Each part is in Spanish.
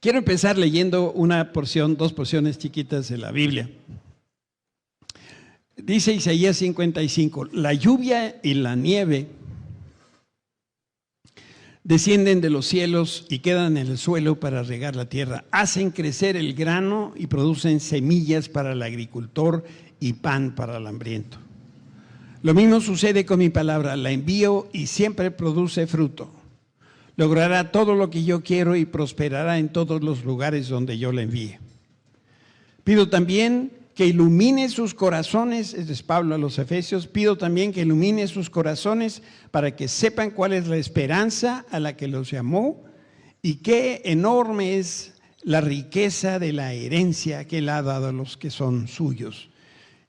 Quiero empezar leyendo una porción, dos porciones chiquitas de la Biblia. Dice Isaías 55, la lluvia y la nieve descienden de los cielos y quedan en el suelo para regar la tierra. Hacen crecer el grano y producen semillas para el agricultor y pan para el hambriento. Lo mismo sucede con mi palabra, la envío y siempre produce fruto. Logrará todo lo que yo quiero y prosperará en todos los lugares donde yo la envíe. Pido también que ilumine sus corazones, este es Pablo a los Efesios, pido también que ilumine sus corazones para que sepan cuál es la esperanza a la que los llamó y qué enorme es la riqueza de la herencia que él ha dado a los que son suyos.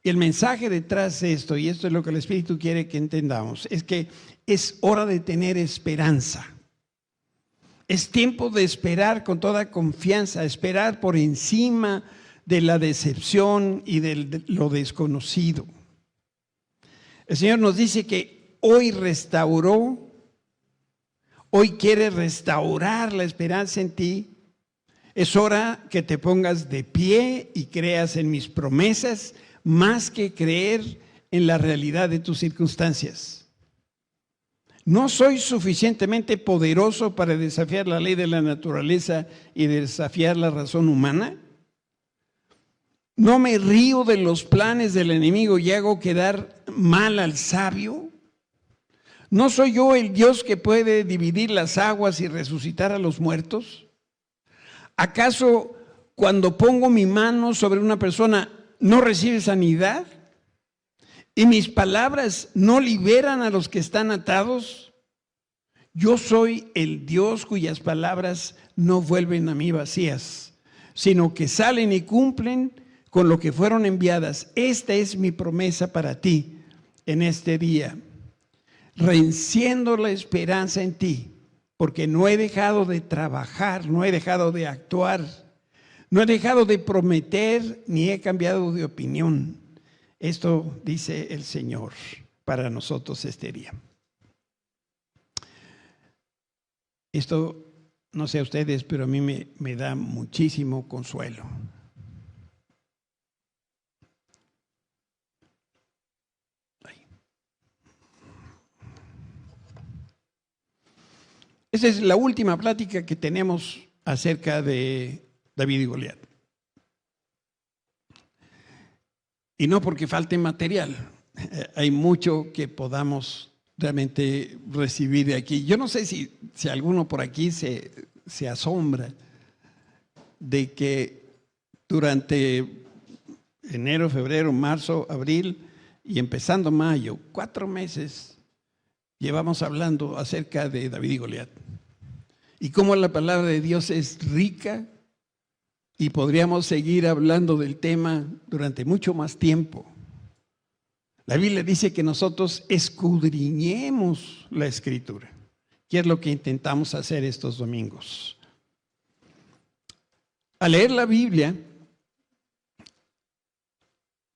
Y el mensaje detrás de esto, y esto es lo que el Espíritu quiere que entendamos, es que es hora de tener esperanza. Es tiempo de esperar con toda confianza, esperar por encima de la decepción y de lo desconocido. El Señor nos dice que hoy restauró, hoy quiere restaurar la esperanza en ti. Es hora que te pongas de pie y creas en mis promesas, más que creer en la realidad de tus circunstancias. No soy suficientemente poderoso para desafiar la ley de la naturaleza y desafiar la razón humana. No me río de los planes del enemigo y hago quedar mal al sabio. ¿No soy yo el Dios que puede dividir las aguas y resucitar a los muertos? ¿Acaso cuando pongo mi mano sobre una persona no recibe sanidad? ¿Y mis palabras no liberan a los que están atados? Yo soy el Dios cuyas palabras no vuelven a mí vacías, sino que salen y cumplen con lo que fueron enviadas. Esta es mi promesa para ti en este día. Reenciendo la esperanza en ti, porque no he dejado de trabajar, no he dejado de actuar, no he dejado de prometer, ni he cambiado de opinión. Esto dice el Señor para nosotros este día. Esto, no sé a ustedes, pero a mí me da muchísimo consuelo. Esa es la última plática que tenemos acerca de David y Goliat. Y no porque falte material, hay mucho que podamos realmente recibir de aquí. Yo no sé si alguno por aquí se asombra de que durante enero, febrero, marzo, abril y empezando mayo, 4 meses, llevamos hablando acerca de David y Goliat. Y cómo la palabra de Dios es rica. Y podríamos seguir hablando del tema durante mucho más tiempo. La Biblia dice que nosotros escudriñemos la Escritura, que es lo que intentamos hacer estos domingos. Al leer la Biblia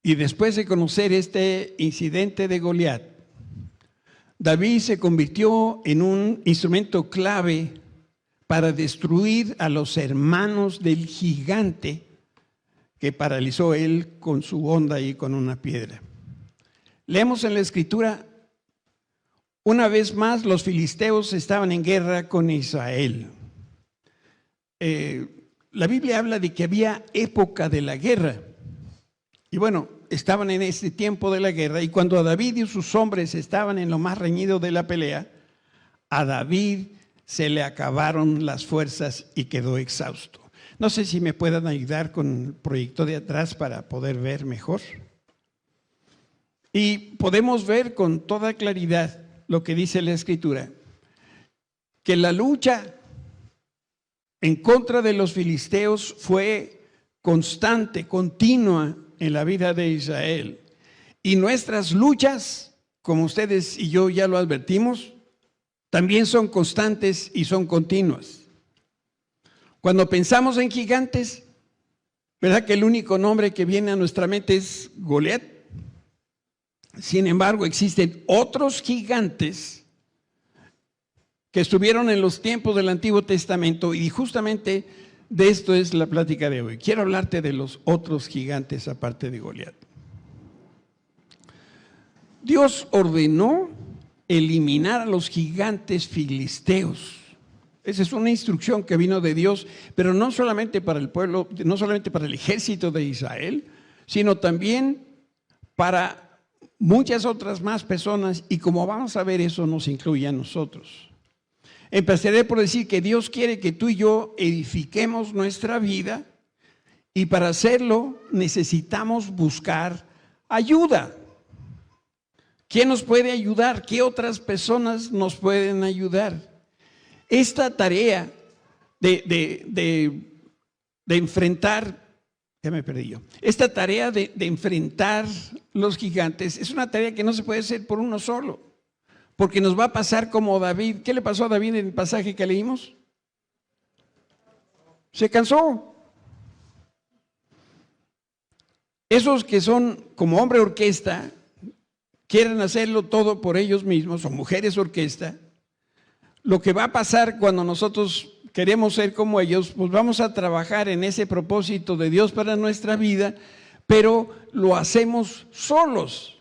y después de conocer este incidente de Goliat, David se convirtió en un instrumento clave para destruir a los hermanos del gigante que paralizó él con su honda y con una piedra. Leemos en la Escritura, una vez más los filisteos estaban en guerra con Israel. La Biblia habla de que había época de la guerra. Y bueno, estaban en este tiempo de la guerra y cuando David y sus hombres estaban en lo más reñido de la pelea, a David se le acabaron las fuerzas y quedó exhausto. No sé si me puedan ayudar con el proyecto de atrás para poder ver mejor. Y podemos ver con toda claridad lo que dice la Escritura, que la lucha en contra de los filisteos fue constante, continua en la vida de Israel. Y nuestras luchas, como ustedes y yo ya lo advertimos, también son constantes y son continuas. Cuando pensamos en gigantes, ¿verdad que el único nombre que viene a nuestra mente es Goliat? Sin embargo, existen otros gigantes que estuvieron en los tiempos del Antiguo Testamento y justamente De esto es la plática de hoy. Quiero hablarte de los otros gigantes aparte de Goliat. Dios ordenó eliminar a los gigantes filisteos. Esa es una instrucción que vino de Dios, pero no solamente para el pueblo, no solamente para el ejército de Israel, sino también para muchas otras más personas, y como vamos a ver, eso nos incluye a nosotros. Empezaré por decir que Dios quiere que tú y yo edifiquemos nuestra vida, y para hacerlo necesitamos buscar ayuda. ¿Quién nos puede ayudar? ¿Qué otras personas nos pueden ayudar? Esta tarea de enfrentar, ya me perdí yo, esta tarea de enfrentar los gigantes es una tarea que no se puede hacer por uno solo, porque nos va a pasar como David. ¿Qué le pasó a David en el pasaje que leímos? Se cansó. Esos que son como hombre orquesta, quieren hacerlo todo por ellos mismos, o mujeres orquesta. Lo que va a pasar cuando nosotros queremos ser como ellos, pues vamos a trabajar en ese propósito de Dios para nuestra vida, pero lo hacemos solos.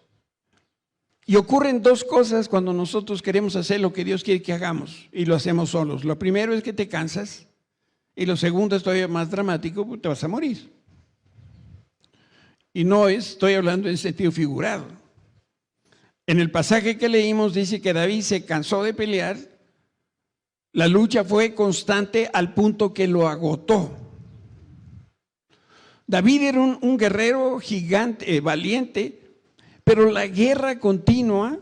Y ocurren dos cosas cuando nosotros queremos hacer lo que Dios quiere que hagamos y lo hacemos solos. Lo primero es que te cansas, y lo segundo es todavía más dramático, pues te vas a morir. Y no estoy hablando en sentido figurado. En el pasaje que leímos dice que David se cansó de pelear. La lucha fue constante al punto que lo agotó. David era un guerrero gigante, valiente, pero la guerra continua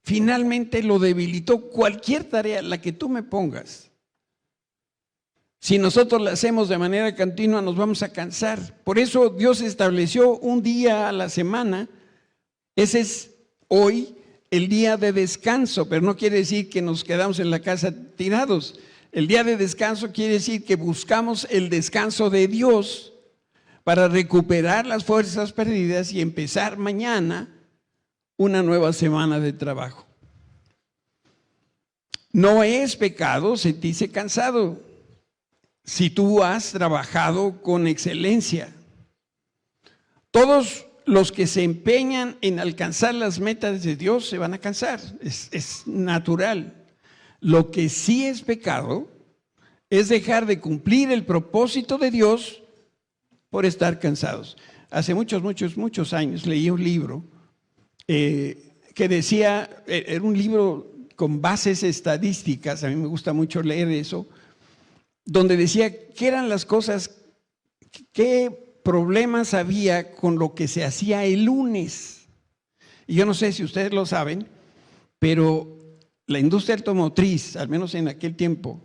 finalmente lo debilitó. Cualquier tarea, la que tú me pongas, si nosotros la hacemos de manera continua, nos vamos a cansar. Por eso Dios estableció un día a la semana. Ese es hoy el día de descanso, pero no quiere decir que nos quedamos en la casa tirados. El día de descanso quiere decir que buscamos el descanso de Dios para recuperar las fuerzas perdidas y empezar mañana una nueva semana de trabajo. No es pecado sentirse cansado si tú has trabajado con excelencia. Todos los que se empeñan en alcanzar las metas de Dios se van a cansar, es natural. Lo que sí es pecado es dejar de cumplir el propósito de Dios por estar cansados. Hace muchos años leí un libro que decía, era un libro con bases estadísticas, a mí me gusta mucho leer eso, donde decía qué eran las cosas, qué problemas había con lo que se hacía el lunes. Y yo no sé si ustedes lo saben, pero la industria automotriz, al menos en aquel tiempo,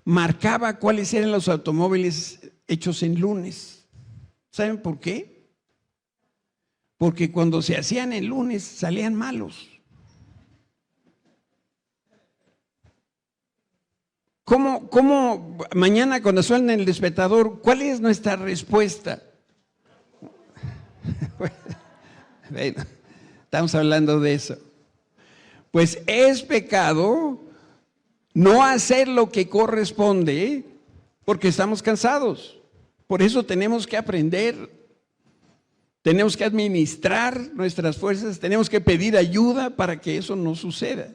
marcaba cuáles eran los automóviles hechos en lunes. ¿Saben por qué? Porque cuando se hacían en lunes salían malos. ¿Cómo mañana cuando suena el despertador, cuál es nuestra respuesta? Bueno, estamos hablando de eso. Pues es pecado no hacer lo que corresponde porque estamos cansados. Por eso tenemos que aprender, tenemos que administrar nuestras fuerzas, tenemos que pedir ayuda para que eso no suceda.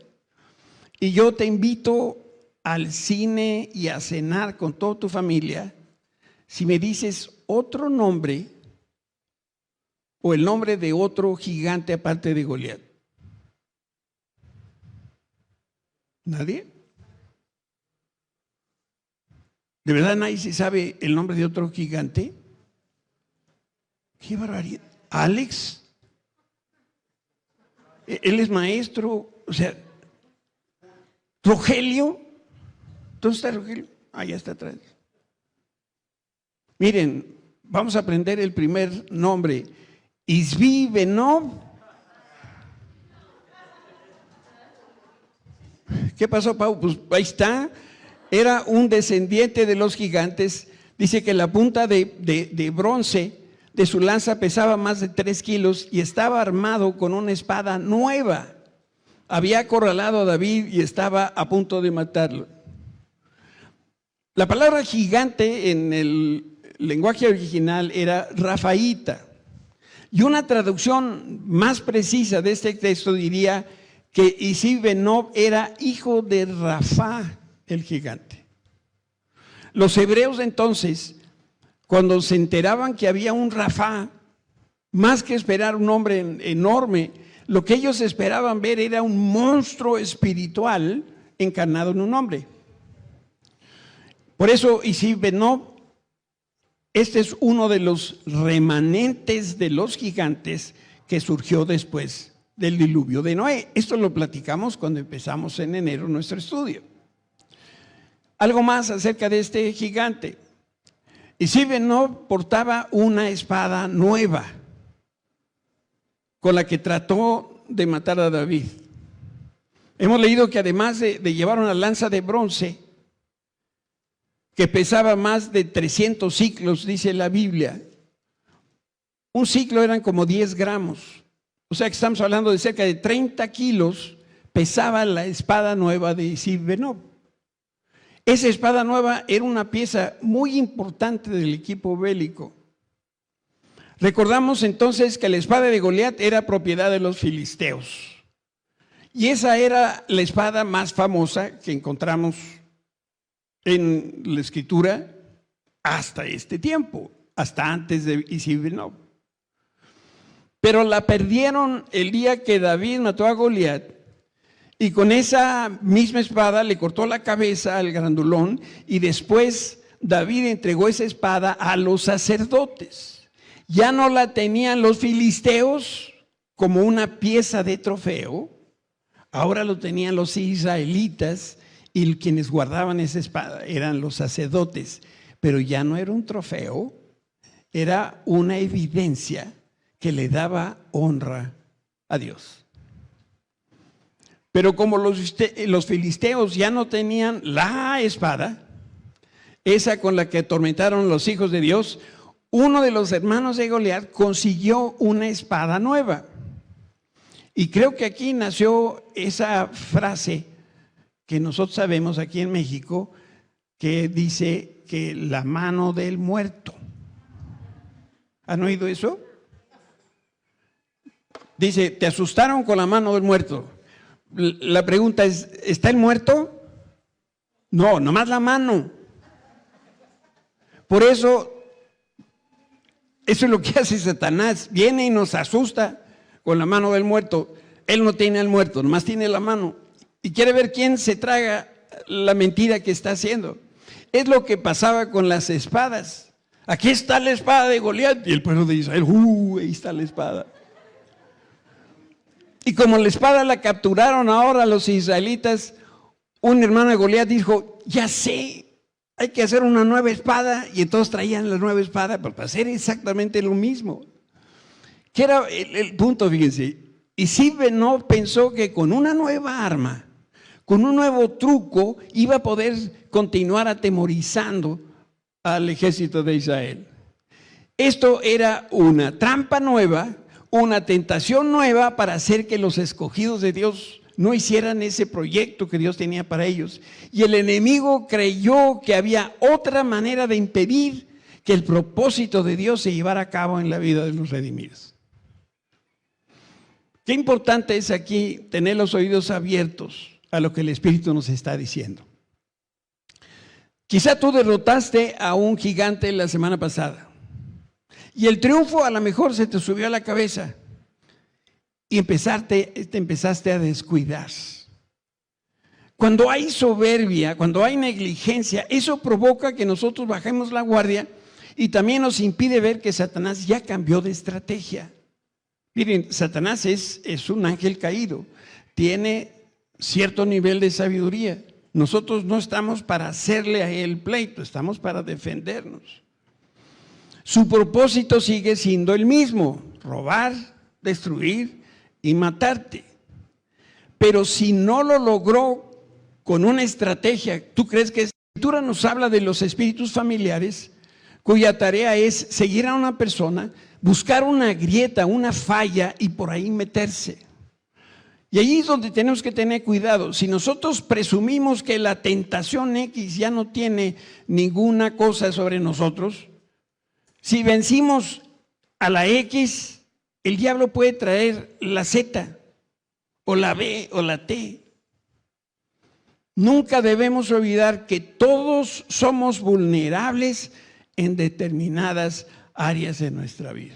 Y yo te invito al cine y a cenar con toda tu familia si me dices otro nombre o el nombre de otro gigante aparte de Goliat. ¿Nadie? ¿De verdad nadie se sabe el nombre de otro gigante? ¡Qué barbaridad! ¿Alex? Él es maestro, o sea, ¿Rogelio? ¿Dónde está Rogelio? Allá está atrás. Miren, vamos a aprender el primer nombre. Isbi Benov. ¿Qué pasó, Pau? Pues ahí está. Era un descendiente de los gigantes. Dice que la punta de bronce de su lanza pesaba más de 3 kilos y estaba armado con una espada nueva. Había acorralado a David y estaba a punto de matarlo. La palabra gigante en el lenguaje original era Rafaíta. Y una traducción más precisa de este texto diría que Isí-Benob era hijo de Rafá, el gigante. Los hebreos entonces, cuando se enteraban que había un Rafá, más que esperar un hombre enorme, lo que ellos esperaban ver era un monstruo espiritual encarnado en un hombre. Por eso Isí-Benob, este es uno de los remanentes de los gigantes que surgió después del diluvio de Noé. Esto lo platicamos cuando empezamos en enero nuestro estudio. Algo más acerca de este gigante. Isí-Benob portaba una espada nueva con la que trató de matar a David. Hemos leído que además de llevar una lanza de bronce que pesaba más de 300 ciclos, dice la Biblia. Un ciclo eran como 10 gramos. O sea que estamos hablando de cerca de 30 kilos pesaba la espada nueva de Isí-Benob. Esa espada nueva era una pieza muy importante del equipo bélico. Recordamos entonces que la espada de Goliat era propiedad de los filisteos. Y esa era la espada más famosa que encontramos en la escritura hasta este tiempo, hasta antes de Isí-Benob. Pero la perdieron el día que David mató a Goliat y con esa misma espada le cortó la cabeza al grandulón y después David entregó esa espada a los sacerdotes. Ya no la tenían los filisteos como una pieza de trofeo, ahora lo tenían los israelitas. Y quienes guardaban esa espada eran los sacerdotes, pero ya no era un trofeo, era una evidencia que le daba honra a Dios. Pero como los filisteos ya no tenían la espada, esa con la que atormentaron los hijos de Dios, uno de los hermanos de Goliat consiguió una espada nueva. Y creo que aquí nació esa frase que nosotros sabemos aquí en México, que dice que la mano del muerto. ¿Han oído eso? Dice, te asustaron con la mano del muerto. La pregunta es, ¿está el muerto? No, nomás la mano. Por eso es lo que hace Satanás. Viene y nos asusta con la mano del muerto. Él no tiene al muerto, nomás tiene la mano. Y quiere ver quién se traga la mentira que está haciendo. Es lo que pasaba con las espadas. Aquí está la espada de Goliat. Y el pueblo de Israel, ahí está la espada. Y como la espada la capturaron ahora los israelitas, un hermano de Goliat dijo, ya sé, hay que hacer una nueva espada. Y entonces traían la nueva espada para hacer exactamente lo mismo. ¿Qué era el punto? Fíjense. Isí-Benob pensó que con una nueva arma, con un nuevo truco, iba a poder continuar atemorizando al ejército de Israel. Esto era una trampa nueva, una tentación nueva para hacer que los escogidos de Dios no hicieran ese proyecto que Dios tenía para ellos. Y el enemigo creyó que había otra manera de impedir que el propósito de Dios se llevara a cabo en la vida de los redimidos. Qué importante es aquí tener los oídos abiertos a lo que el Espíritu nos está diciendo. Quizá tú derrotaste a un gigante la semana pasada y el triunfo a lo mejor se te subió a la cabeza y te empezaste a descuidar. Cuando hay soberbia, cuando hay negligencia, eso provoca que nosotros bajemos la guardia y también nos impide ver que Satanás ya cambió de estrategia. Miren, Satanás es un ángel caído, tiene cierto nivel de sabiduría. Nosotros no estamos para hacerle a él pleito, estamos para defendernos. Su propósito sigue siendo el mismo, robar, destruir y matarte. Pero si no lo logró con una estrategia, ¿tú crees que la Escritura nos habla de los espíritus familiares, cuya tarea es seguir a una persona, buscar una grieta, una falla y por ahí meterse? Y ahí es donde tenemos que tener cuidado. Si nosotros presumimos que la tentación X ya no tiene ninguna cosa sobre nosotros, si vencimos a la X, el diablo puede traer la Z, o la B, o la T. Nunca debemos olvidar que todos somos vulnerables en determinadas áreas de nuestra vida.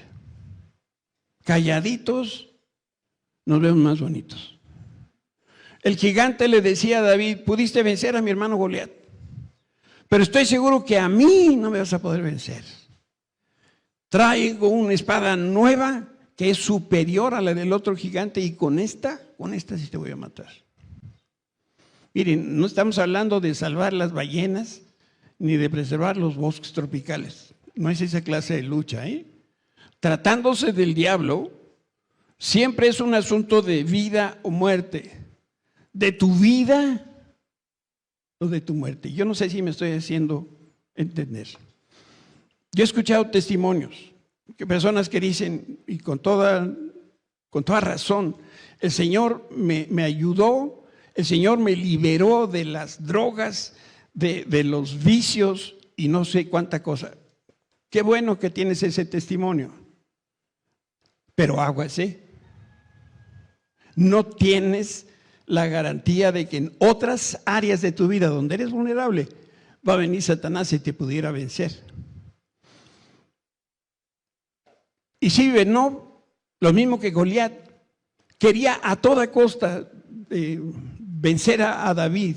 Calladitos nos vemos más bonitos. El gigante le decía a David: pudiste vencer a mi hermano Goliat, pero estoy seguro que a mí no me vas a poder vencer. Traigo una espada nueva que es superior a la del otro gigante, y con esta sí te voy a matar. Miren, no estamos hablando de salvar las ballenas ni de preservar los bosques tropicales. No es esa clase de lucha, ¿eh? Tratándose del diablo, siempre es un asunto de vida o muerte, de tu vida o de tu muerte. Yo no sé si me estoy haciendo entender. Yo he escuchado testimonios que personas que dicen, y con toda razón, el Señor me ayudó, el Señor me liberó de las drogas, de los vicios y no sé cuánta cosa. Qué bueno que tienes ese testimonio, pero aguas, ¿eh? No tienes la garantía de que en otras áreas de tu vida donde eres vulnerable va a venir Satanás y te pudiera vencer. Y si no, lo mismo que Goliat, quería a toda costa vencer a David.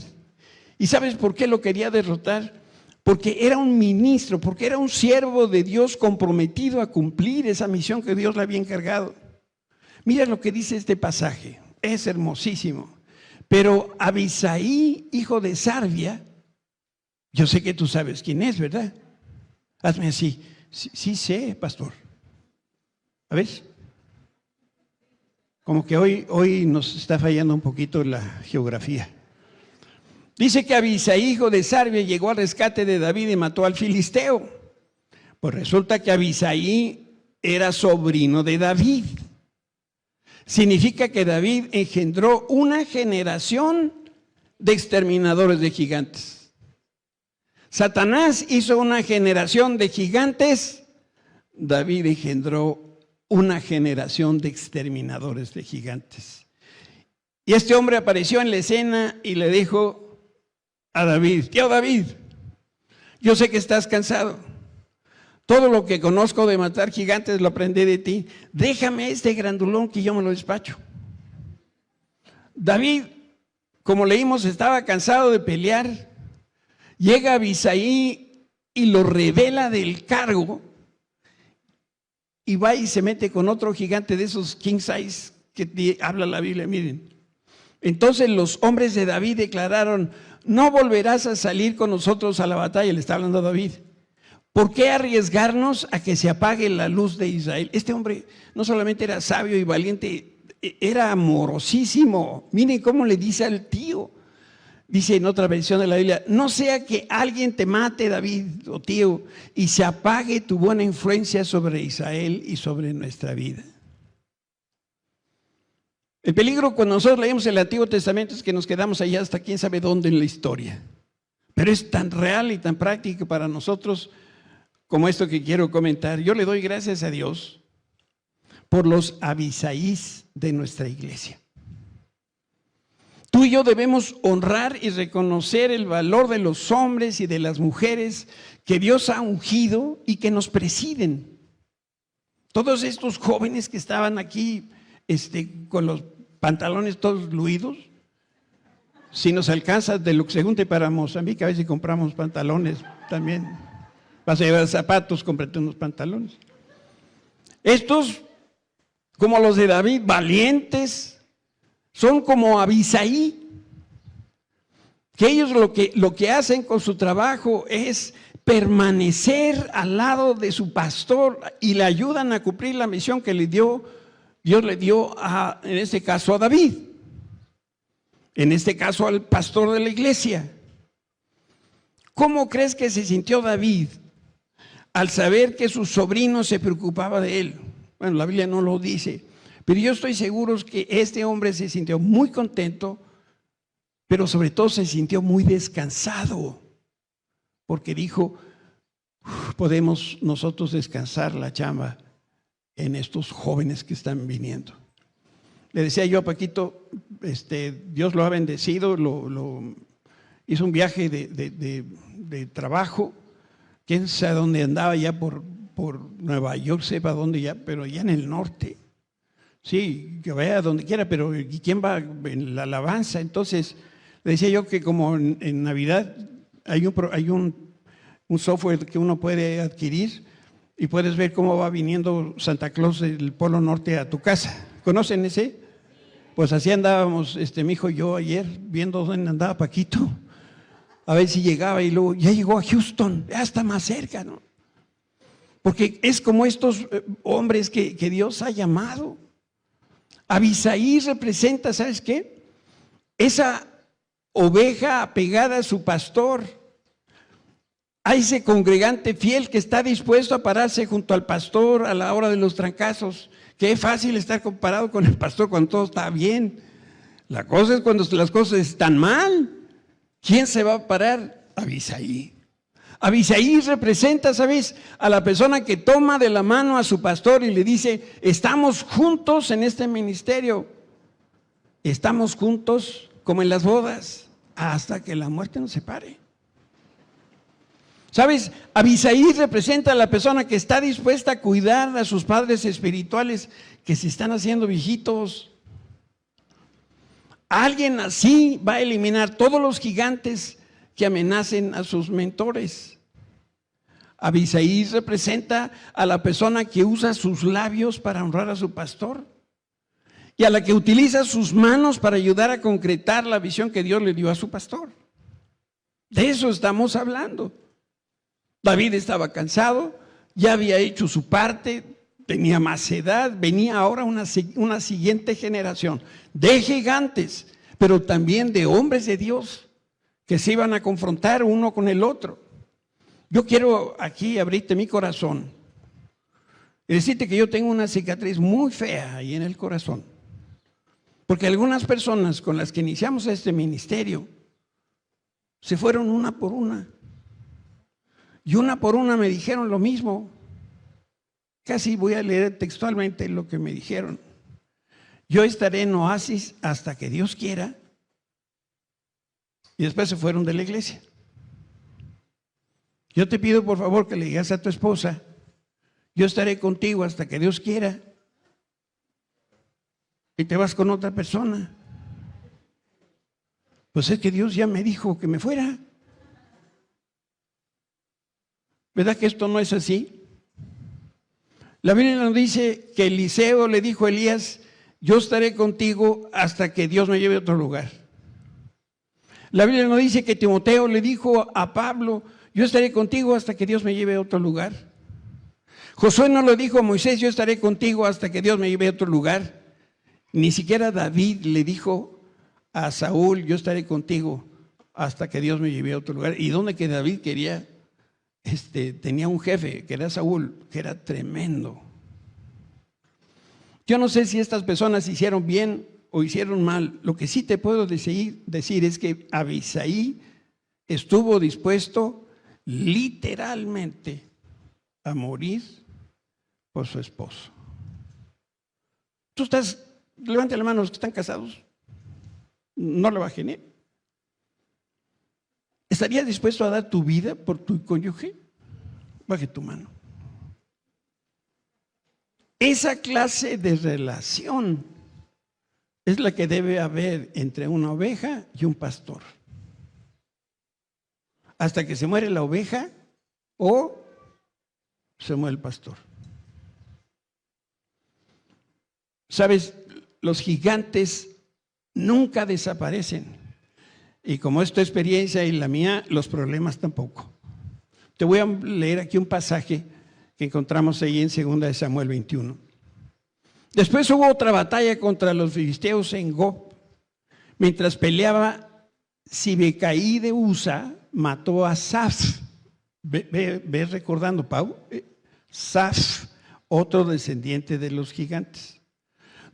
¿Y sabes por qué lo quería derrotar? Porque era un ministro, porque era un siervo de Dios comprometido a cumplir esa misión que Dios le había encargado. Mira lo que dice este pasaje, es hermosísimo. Pero Abisaí, hijo de Sarbia, yo sé que tú sabes quién es, ¿verdad? Hazme así. Sí sé, pastor. A ver. Como que hoy nos está fallando un poquito la geografía. Dice que Abisaí, hijo de Sarbia, llegó al rescate de David y mató al filisteo. Pues resulta que Abisaí era sobrino de David. Significa que David engendró una generación de exterminadores de gigantes. Satanás hizo una generación de gigantes, David engendró una generación de exterminadores de gigantes. Y este hombre apareció en la escena y le dijo a David: tío David, yo sé que estás cansado. Todo lo que conozco de matar gigantes lo aprendí de ti. Déjame este grandulón que yo me lo despacho. David, como leímos, estaba cansado de pelear. Llega Abisaí y lo revela del cargo. Y va y se mete con otro gigante de esos king size que habla la Biblia, miren. Entonces los hombres de David declararon: no volverás a salir con nosotros a la batalla. Le está hablando a David. ¿Por qué arriesgarnos a que se apague la luz de Israel? Este hombre no solamente era sabio y valiente, era amorosísimo. Miren cómo le dice al tío. Dice en otra versión de la Biblia: no sea que alguien te mate, David, o tío, y se apague tu buena influencia sobre Israel y sobre nuestra vida. El peligro cuando nosotros leemos el Antiguo Testamento es que nos quedamos allá hasta quién sabe dónde en la historia. Pero es tan real y tan práctico para nosotros como esto que quiero comentar. Yo le doy gracias a Dios por los Abisaís de nuestra iglesia. Tú y yo debemos honrar y reconocer el valor de los hombres y de las mujeres que Dios ha ungido y que nos presiden. Todos estos jóvenes que estaban aquí con los pantalones todos luidos, si nos alcanza de lo que se junte para Mozambique, a ver si compramos pantalones también. Vas a llevar zapatos, cómprate unos pantalones. Estos, como los de David, valientes, son como Abisaí, que ellos lo que hacen con su trabajo es permanecer al lado de su pastor y le ayudan a cumplir la misión que Dios le dio en este caso a David, en este caso al pastor de la iglesia. ¿Cómo crees que se sintió David al saber que su sobrino se preocupaba de él? Bueno, la Biblia no lo dice, Pero yo estoy seguro que este hombre se sintió muy contento, pero sobre todo se sintió muy descansado, porque dijo, podemos nosotros descansar la chamba en estos jóvenes que están viniendo. Le decía yo a Paquito, Dios lo ha bendecido, hizo un viaje de trabajo, quién sabe dónde andaba, ya por Nueva York, sepa dónde ya, pero ya en el norte. Sí, que vaya donde quiera, pero ¿quién va en la alabanza? Entonces, le decía yo que como en Navidad hay un software que uno puede adquirir y puedes ver cómo va viniendo Santa Claus del Polo Norte a tu casa. ¿Conocen ese? Pues así andábamos, mi hijo y yo ayer, viendo dónde andaba Paquito, a ver si llegaba, y luego ya llegó a Houston, ya está más cerca, ¿no? Porque es como estos hombres que Dios ha llamado. Abisaí representa, ¿sabes qué? Esa oveja apegada a su pastor, a ese congregante fiel que está dispuesto a pararse junto al pastor a la hora de los trancazos. Qué fácil estar comparado con el pastor cuando todo está bien. La cosa es cuando las cosas están mal. ¿Quién se va a parar? Abisaí. Abisaí representa, ¿sabes?, a la persona que toma de la mano a su pastor y le dice, estamos juntos en este ministerio. Estamos juntos como en las bodas hasta que la muerte nos separe. ¿Sabes? Abisaí representa a la persona que está dispuesta a cuidar a sus padres espirituales que se están haciendo viejitos. Alguien así va a eliminar todos los gigantes que amenacen a sus mentores. Abisaí representa a la persona que usa sus labios para honrar a su pastor y a la que utiliza sus manos para ayudar a concretar la visión que Dios le dio a su pastor. De eso estamos hablando. David estaba cansado, ya había hecho su parte, tenía más edad, venía ahora una siguiente generación de gigantes, pero también de hombres de Dios que se iban a confrontar uno con el otro. Yo quiero aquí abrirte mi corazón y decirte que yo tengo una cicatriz muy fea ahí en el corazón, porque algunas personas con las que iniciamos este ministerio se fueron una por una. Y una por una me dijeron lo mismo. Casi voy a leer textualmente lo que me dijeron. Yo estaré en Oasis hasta que Dios quiera. Y después se fueron de la iglesia. Yo te pido por favor que le digas a tu esposa, yo estaré contigo hasta que Dios quiera. Y te vas con otra persona. Pues es que Dios ya me dijo que me fuera. ¿Verdad que esto no es así? La Biblia nos dice que Eliseo le dijo a Elías, yo estaré contigo hasta que Dios me lleve a otro lugar. La Biblia nos dice que Timoteo le dijo a Pablo, yo estaré contigo hasta que Dios me lleve a otro lugar. Josué no lo dijo a Moisés, yo estaré contigo hasta que Dios me lleve a otro lugar. Ni siquiera David le dijo a Saúl, yo estaré contigo hasta que Dios me lleve a otro lugar. ¿Y dónde que David quería? Tenía un jefe que era Saúl, que era tremendo. Yo no sé si estas personas hicieron bien o hicieron mal. Lo que sí te puedo decir es que Abisaí estuvo dispuesto literalmente a morir por su esposo. Tú estás, levante la mano los que están casados, no le bajen, ¿eh? ¿Estarías dispuesto a dar tu vida por tu cónyuge? Baje tu mano. Esa clase de relación es la que debe haber entre una oveja y un pastor. Hasta que se muere la oveja o se muere el pastor. ¿Sabes? Los gigantes nunca desaparecen. Y como es tu experiencia y la mía, los problemas tampoco. Te voy a leer aquí un pasaje que encontramos ahí en 2 Samuel 21. Después hubo otra batalla contra los filisteos en Gob. Mientras peleaba, Sibecaí de Usa mató a Saf. ¿Ves recordando, Pau? Saf, otro descendiente de los gigantes.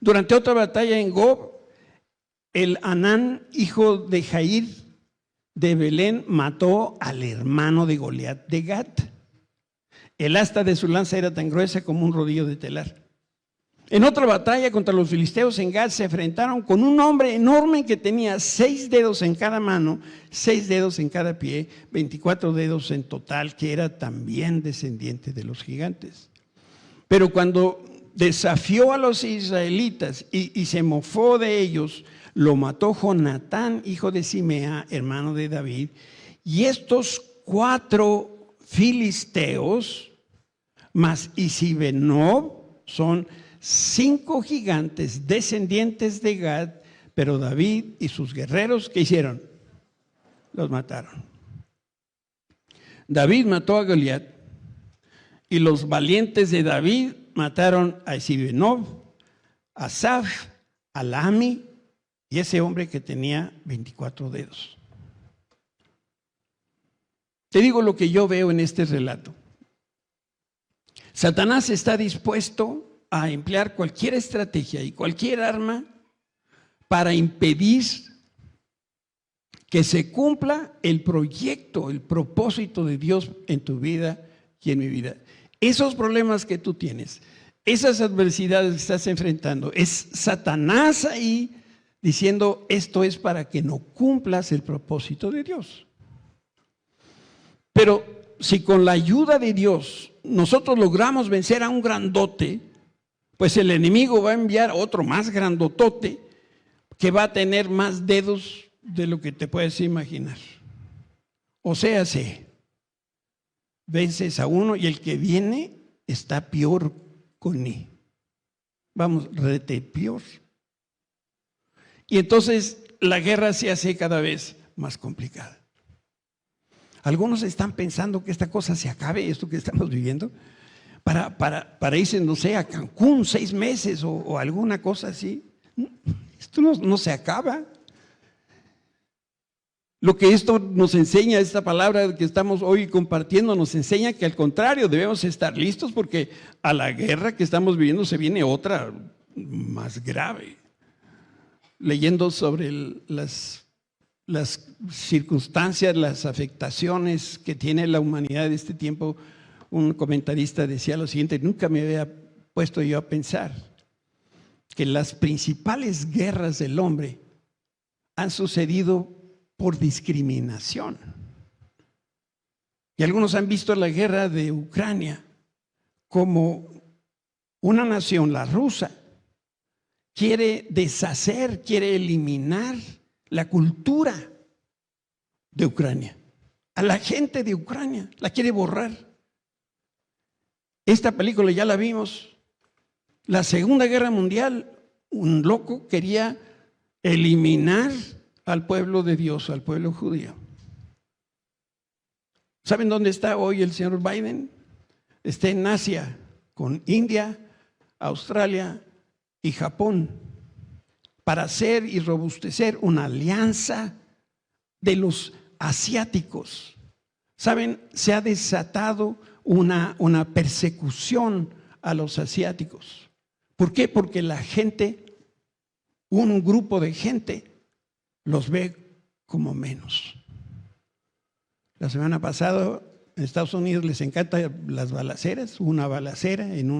Durante otra batalla en Gob, el Anán, hijo de Jair de Belén, mató al hermano de Goliat de Gat. El asta de su lanza era tan gruesa como un rodillo de telar. En otra batalla contra los filisteos en Gat se enfrentaron con un hombre enorme que tenía 6 dedos en cada mano, 6 dedos en cada pie, 24 dedos en total, que era también descendiente de los gigantes. Pero cuando desafió a los israelitas y se mofó de ellos, lo mató Jonatán, hijo de Simea, hermano de David. Y estos 4 filisteos, más Isibenob, son 5 gigantes descendientes de Gad, pero David y sus guerreros, ¿qué hicieron? Los mataron. David mató a Goliat y los valientes de David mataron a Isibenob, a Asaf, a Lami y ese hombre que tenía 24 dedos. Te digo lo que yo veo en este relato. Satanás está dispuesto a emplear cualquier estrategia y cualquier arma para impedir que se cumpla el proyecto, el propósito de Dios en tu vida y en mi vida. Esos problemas que tú tienes, esas adversidades que estás enfrentando, es Satanás ahí diciendo: esto es para que no cumplas el propósito de Dios. Pero si con la ayuda de Dios nosotros logramos vencer a un grandote, pues el enemigo va a enviar otro más grandotote que va a tener más dedos de lo que te puedes imaginar. O sea, vences a uno y el que viene está peor con él. Vamos, rete peor. Y entonces la guerra se hace cada vez más complicada. Algunos están pensando que esta cosa se acabe, esto que estamos viviendo, para irse, no sé, a Cancún 6 meses o alguna cosa así. Esto no se acaba. Lo que esto nos enseña, esta palabra que estamos hoy compartiendo, nos enseña que al contrario, debemos estar listos porque a la guerra que estamos viviendo se viene otra más grave. Leyendo sobre las circunstancias, las afectaciones que tiene la humanidad de este tiempo, un comentarista decía lo siguiente: nunca me había puesto yo a pensar que las principales guerras del hombre han sucedido por discriminación. Y algunos han visto la guerra de Ucrania como una nación, la rusa, quiere deshacer, quiere eliminar la cultura de Ucrania. A la gente de Ucrania la quiere borrar. Esta película ya la vimos. La Segunda Guerra Mundial, un loco quería eliminar al pueblo de Dios, al pueblo judío. ¿Saben dónde está hoy el señor Biden? Está en Asia, con India, Australia y Japón, para hacer y robustecer una alianza de los asiáticos. ¿Saben? Se ha desatado una persecución a los asiáticos. ¿Por qué? Porque la gente, un grupo de gente, los ve como menos. La semana pasada en Estados Unidos les encantan las balaceras. Hubo una balacera en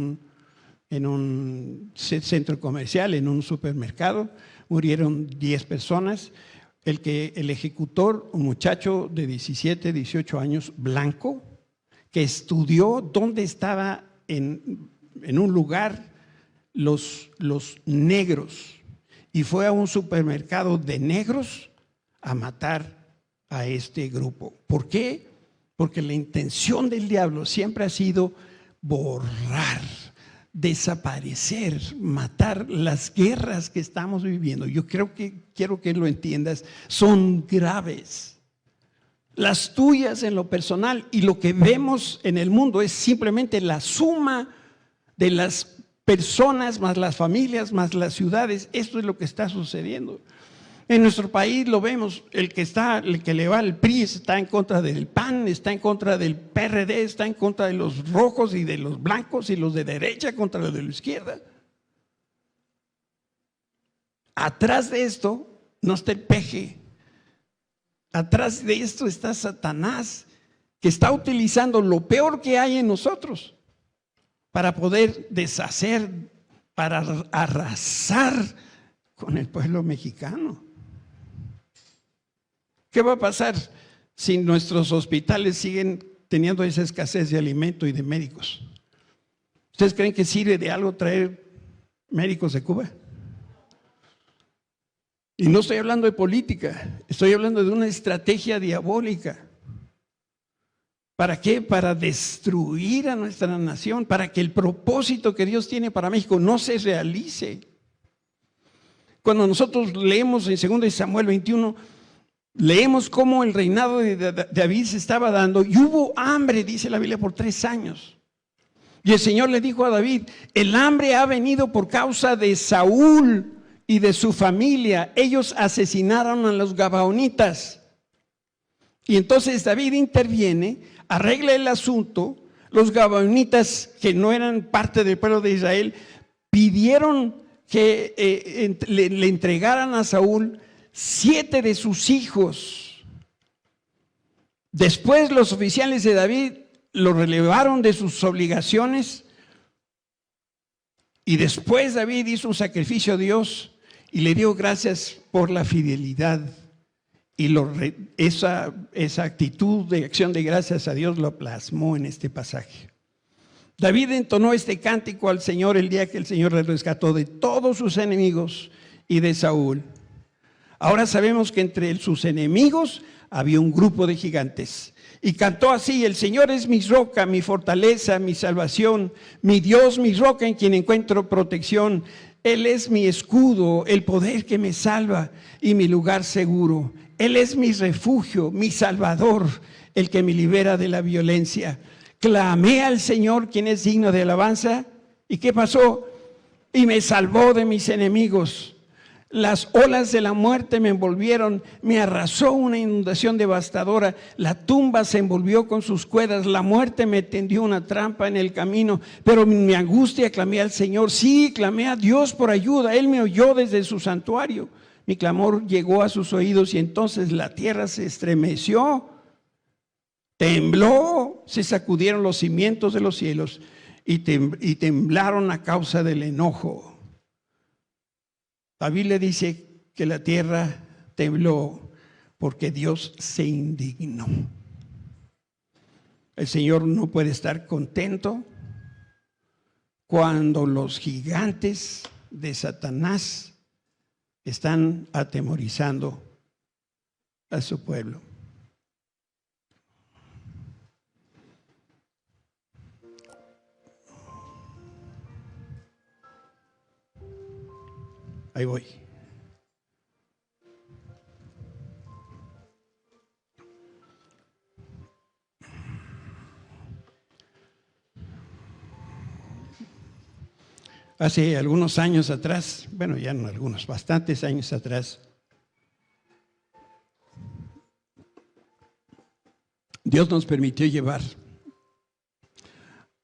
un centro comercial, en un supermercado. Murieron 10 personas. El ejecutor, un muchacho de 17, 18 años, blanco, que estudió dónde estaba en un lugar los negros, y fue a un supermercado de negros a matar a este grupo. ¿Por qué? Porque la intención del diablo siempre ha sido borrar, desaparecer, matar. Las guerras que estamos viviendo, yo quiero que lo entiendas, son graves. Las tuyas en lo personal y lo que vemos en el mundo es simplemente la suma de las personas, más las familias, más las ciudades. Esto es lo que está sucediendo. En nuestro país lo vemos, el que le va al PRI está en contra del PAN, está en contra del PRD, está en contra de los rojos y de los blancos, y los de derecha contra los de la izquierda. atrás de esto no está el peje. Atrás de esto está Satanás, que está utilizando lo peor que hay en nosotros para poder deshacer, para arrasar con el pueblo mexicano. ¿Qué va a pasar si nuestros hospitales siguen teniendo esa escasez de alimento y de médicos? ¿Ustedes creen que sirve de algo traer médicos de Cuba? Y no estoy hablando de política, estoy hablando de una estrategia diabólica. ¿Para qué? Para destruir a nuestra nación, para que el propósito que Dios tiene para México no se realice. Cuando nosotros leemos en 2 Samuel 21, leemos cómo el reinado de David se estaba dando y hubo hambre, dice la Biblia, por 3 años. Y el Señor le dijo a David, el hambre ha venido por causa de Saúl y de su familia. Ellos asesinaron a los gabaonitas. Y entonces David interviene, arregla el asunto. Los gabaonitas, que no eran parte del pueblo de Israel, pidieron que le entregaran a Saúl 7 de sus hijos. Después los oficiales de David lo relevaron de sus obligaciones y después David hizo un sacrificio a Dios y le dio gracias por la fidelidad y esa actitud de acción de gracias a Dios lo plasmó en este pasaje. David entonó este cántico al Señor el día que el Señor le rescató de todos sus enemigos y de Saúl. Ahora sabemos que entre sus enemigos había un grupo de gigantes. Y cantó así, el Señor es mi roca, mi fortaleza, mi salvación, mi Dios, mi roca en quien encuentro protección. Él es mi escudo, el poder que me salva y mi lugar seguro. Él es mi refugio, mi salvador, el que me libera de la violencia. Clamé al Señor, quien es digno de alabanza. ¿Y qué pasó? Y me salvó de mis enemigos. Las olas de la muerte me envolvieron, me arrasó una inundación devastadora, la tumba se envolvió con sus cuerdas, la muerte me tendió una trampa en el camino, pero en mi angustia clamé al Señor, sí, clamé a Dios por ayuda, Él me oyó desde su santuario, mi clamor llegó a sus oídos y entonces la tierra se estremeció, tembló, se sacudieron los cimientos de los cielos y temblaron a causa del enojo. La Biblia dice que la tierra tembló porque Dios se indignó. El Señor no puede estar contento cuando los gigantes de Satanás están atemorizando a su pueblo. Ahí voy. Hace algunos años atrás, bueno, ya no algunos, bastantes años atrás, Dios nos permitió llevar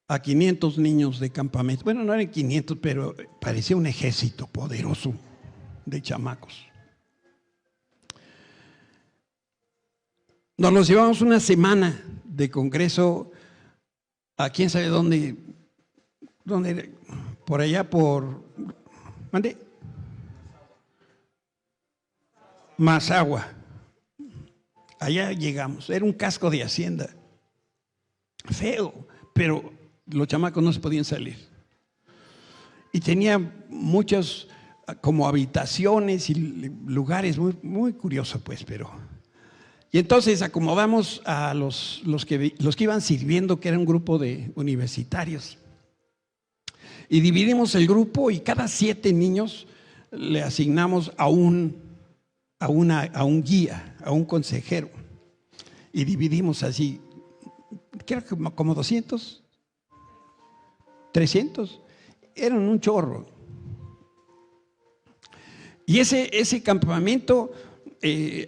a 500 niños de campamento. Bueno, no eran 500, pero parecía un ejército poderoso de chamacos. Nos los llevamos una semana de congreso a quién sabe dónde, por allá por, ¿dónde? Mazagua. Allá llegamos, era un casco de hacienda, feo, pero los chamacos no se podían salir. Y tenía muchas como habitaciones y lugares muy curiosos, pues, pero. Y entonces acomodamos a los que iban sirviendo, que era un grupo de universitarios. Y dividimos el grupo y cada 7 niños le asignamos a un guía, a un consejero. Y dividimos así, creo que como 200. 300, eran un chorro. Y ese campamento,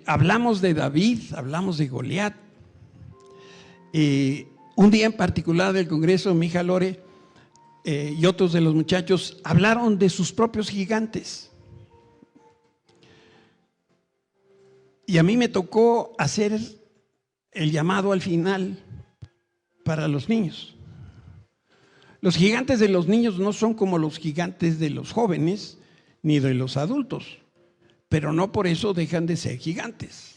hablamos de David, hablamos de Goliat. Un día en particular del congreso, mi hija Lore y otros de los muchachos hablaron de sus propios gigantes. Y a mí me tocó hacer el llamado al final para los niños. Los gigantes de los niños no son como los gigantes de los jóvenes ni de los adultos, pero no por eso dejan de ser gigantes.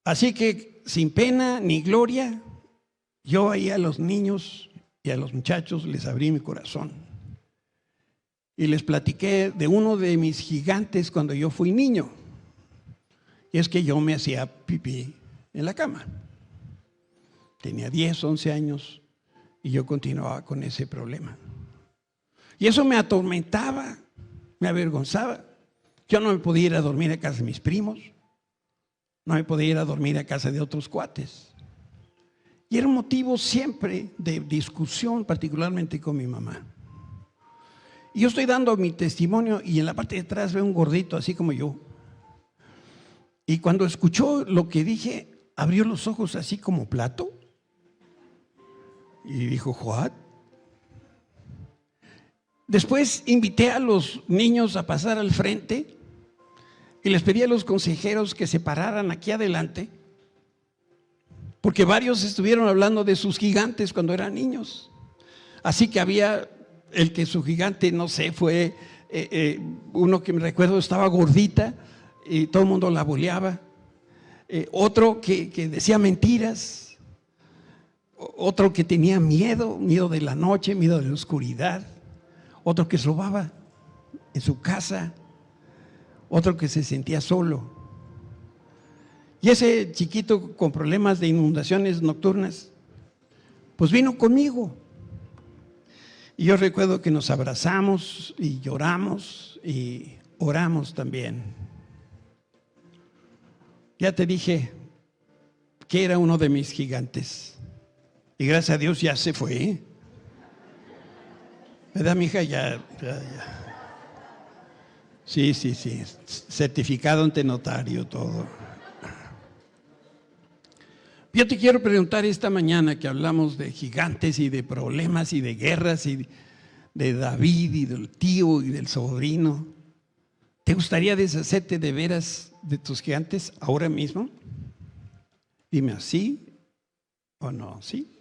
Así que sin pena ni gloria, yo ahí a los niños y a los muchachos les abrí mi corazón y les platiqué de uno de mis gigantes cuando yo fui niño. Y es que yo me hacía pipí en la cama. Tenía 10, 11 años y yo continuaba con ese problema. Y eso me atormentaba, me avergonzaba. Yo no me podía ir a dormir a casa de mis primos, no me podía ir a dormir a casa de otros cuates. Y era un motivo siempre de discusión, particularmente con mi mamá. Y yo estoy dando mi testimonio y en la parte de atrás veo un gordito así como yo. Y cuando escuchó lo que dije, abrió los ojos así como plato y dijo, ¿what? Después invité a los niños a pasar al frente y les pedí a los consejeros que se pararan aquí adelante, porque varios estuvieron hablando de sus gigantes cuando eran niños. Así que había el que su gigante, no sé, fue uno que me recuerdo estaba gordita y todo el mundo la boleaba. Otro que decía mentiras. Otro que tenía miedo de la noche, miedo de la oscuridad. Otro que robaba en su casa. Otro que se sentía solo. Y ese chiquito con problemas de inundaciones nocturnas, pues vino conmigo. Y yo recuerdo que nos abrazamos y lloramos y oramos también. Ya te dije que era uno de mis gigantes. Y gracias a Dios ya se fue. ¿Verdad, mija? Ya. Sí. Certificado ante notario, todo. Yo te quiero preguntar esta mañana que hablamos de gigantes y de problemas y de guerras y de David y del tío y del sobrino. ¿Te gustaría deshacerte de veras de tus gigantes ahora mismo? Dime, ¿sí o no? ¿Sí?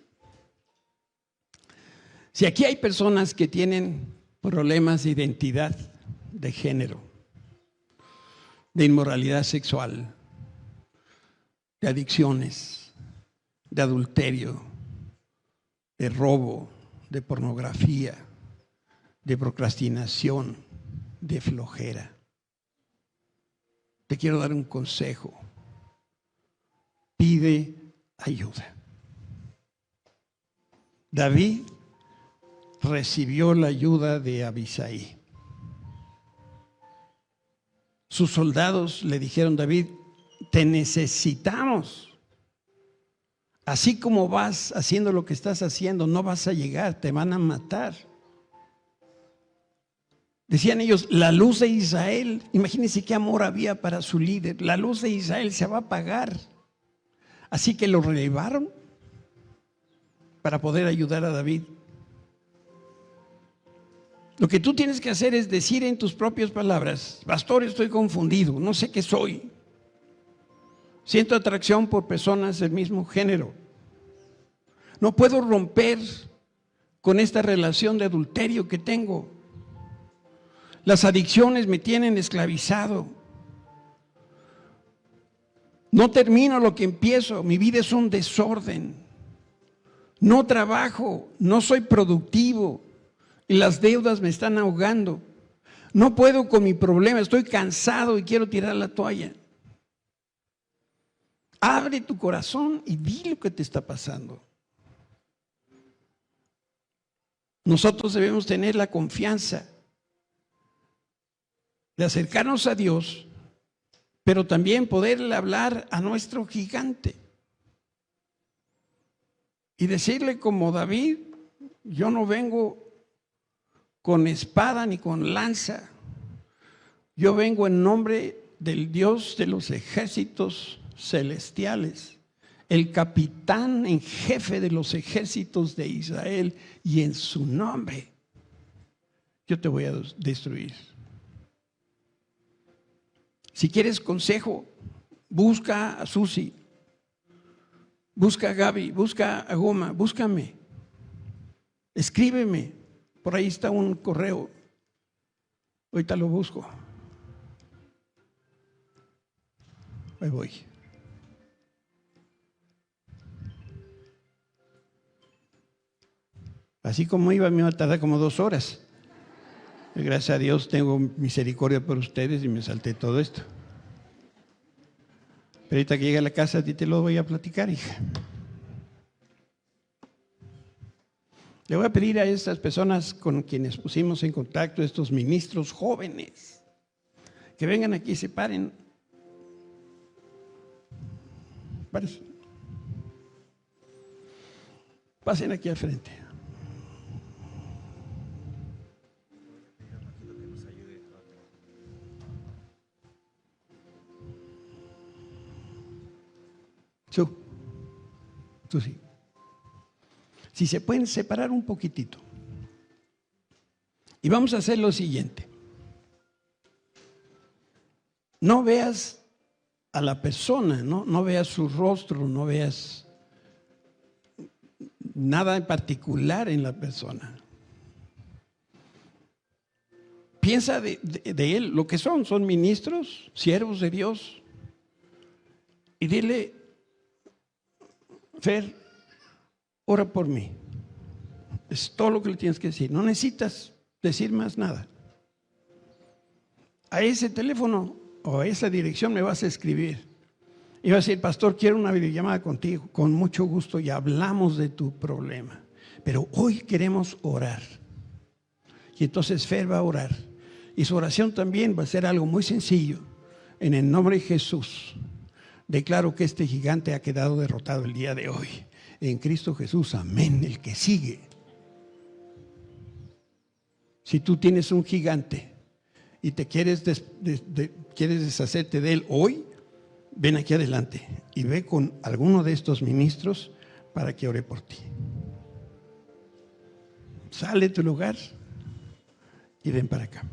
Si aquí hay personas que tienen problemas de identidad de género, de inmoralidad sexual, de adicciones, de adulterio, de robo, de pornografía, de procrastinación, de flojera, te quiero dar un consejo. Pide ayuda. David recibió la ayuda de Abisai. Sus soldados le dijeron, David, te necesitamos. Así como vas haciendo lo que estás haciendo, no vas a llegar, te van a matar. Decían ellos, la luz de Israel, imagínense qué amor había para su líder, la luz de Israel se va a apagar. Así que lo relevaron para poder ayudar a David. Lo que tú tienes que hacer es decir en tus propias palabras, pastor, estoy confundido, no sé qué soy. Siento atracción por personas del mismo género. No puedo romper con esta relación de adulterio que tengo. Las adicciones me tienen esclavizado. No termino lo que empiezo, mi vida es un desorden. No trabajo, no soy productivo y las deudas me están ahogando. No puedo con mi problema, estoy cansado y quiero tirar la toalla. Abre tu corazón y di lo que te está pasando. Nosotros debemos tener la confianza de acercarnos a Dios, pero también poderle hablar a nuestro gigante y decirle como David, yo no vengo con espada ni con lanza, yo vengo en nombre del Dios de los ejércitos celestiales, el capitán en jefe de los ejércitos de Israel, y en su nombre yo te voy a destruir. Si quieres consejo, busca a Susi, busca a Gaby, busca a Goma, búscame, escríbeme. Por ahí está un correo. Ahorita lo busco. Ahí voy. Así como iba, me iba a tardar como 2 horas. Gracias a Dios tengo misericordia por ustedes y me salté todo esto. Pero ahorita que llegue a la casa a ti te lo voy a platicar, hija. Le voy a pedir a estas personas con quienes pusimos en contacto, estos ministros jóvenes, que vengan aquí y se paren. Pasen aquí al frente. Tú sí. Si se pueden separar un poquitito. Y vamos a hacer lo siguiente. No veas a la persona, no veas su rostro, no veas nada en particular en la persona. Piensa de él, lo que son ministros, siervos de Dios. Y dile, Fer, ora por mí. Es todo lo que le tienes que decir. No necesitas decir más nada. A ese teléfono o a esa dirección me vas a escribir. Y vas a decir, pastor, quiero una videollamada contigo. Con mucho gusto y hablamos de tu problema. Pero hoy queremos orar. Y entonces Fer va a orar. Y su oración también va a ser algo muy sencillo. En el nombre de Jesús, declaro que este gigante ha quedado derrotado el día de hoy. En Cristo Jesús, amén. El que sigue. Si tú tienes un gigante y te quieres deshacerte de él hoy, ven aquí adelante y ve con alguno de estos ministros para que ore por ti. Sale de tu lugar y ven para acá.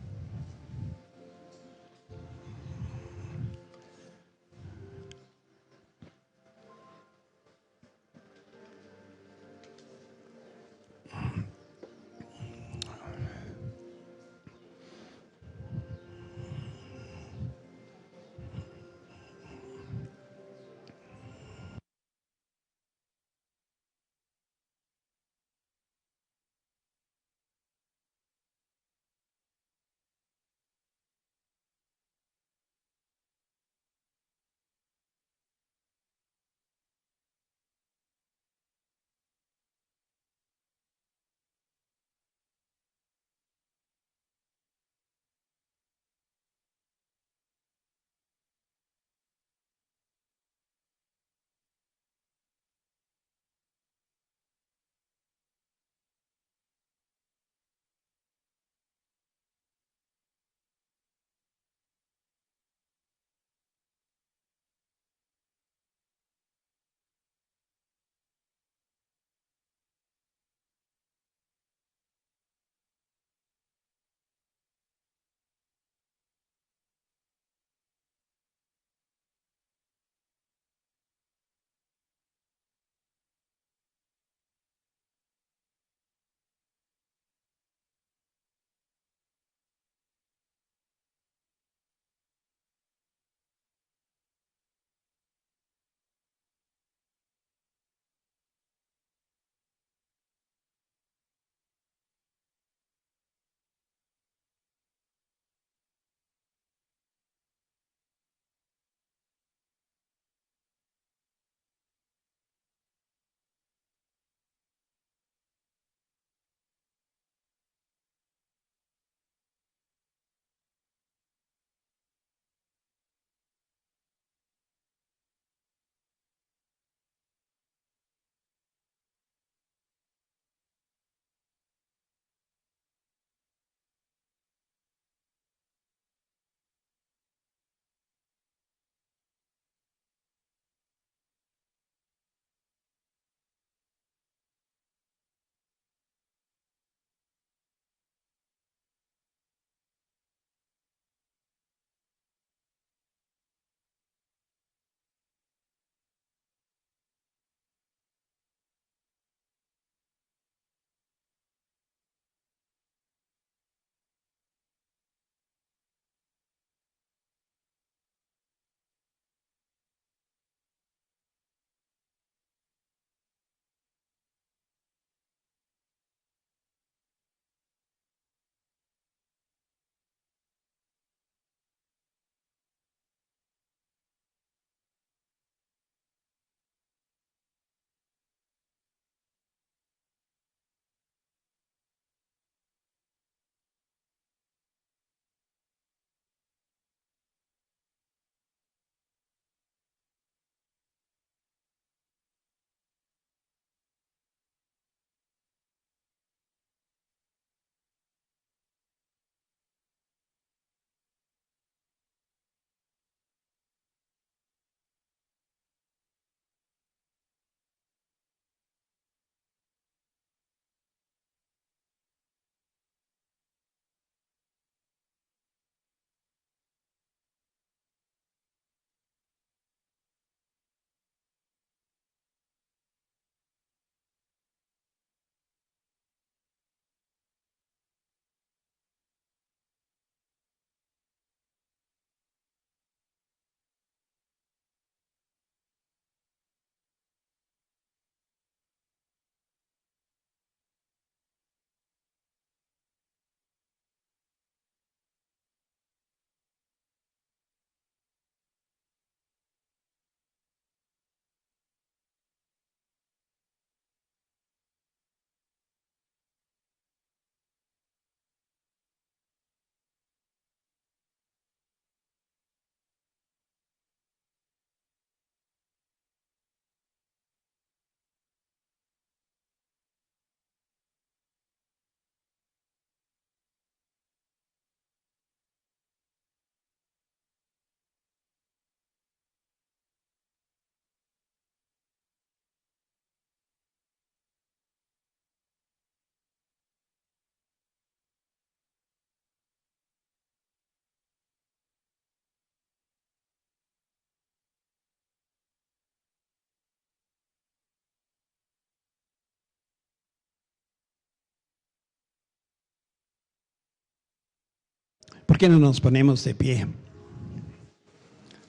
¿Por qué no nos ponemos de pie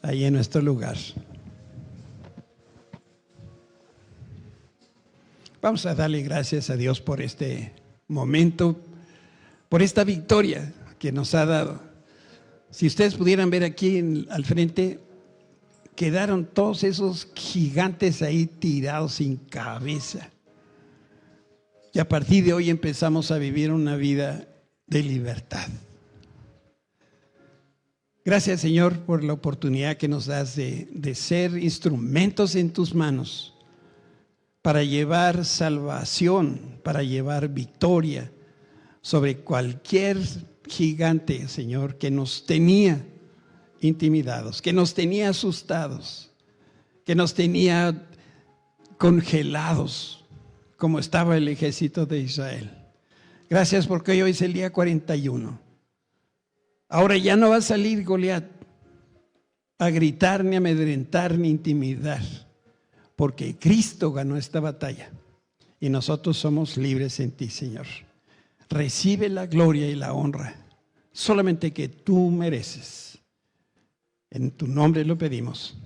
ahí en nuestro lugar? Vamos a darle gracias a Dios por este momento, por esta victoria que nos ha dado. Si ustedes pudieran ver aquí al frente, quedaron todos esos gigantes ahí tirados sin cabeza. Y a partir de hoy empezamos a vivir una vida de libertad. Gracias, Señor, por la oportunidad que nos das de ser instrumentos en tus manos para llevar salvación, para llevar victoria sobre cualquier gigante, Señor, que nos tenía intimidados, que nos tenía asustados, que nos tenía congelados, como estaba el ejército de Israel. Gracias porque hoy es el día 41. Ahora ya no va a salir Goliat a gritar, ni a amedrentar, ni intimidar, porque Cristo ganó esta batalla y nosotros somos libres en ti, Señor. Recibe la gloria y la honra, solamente que tú mereces. En tu nombre lo pedimos.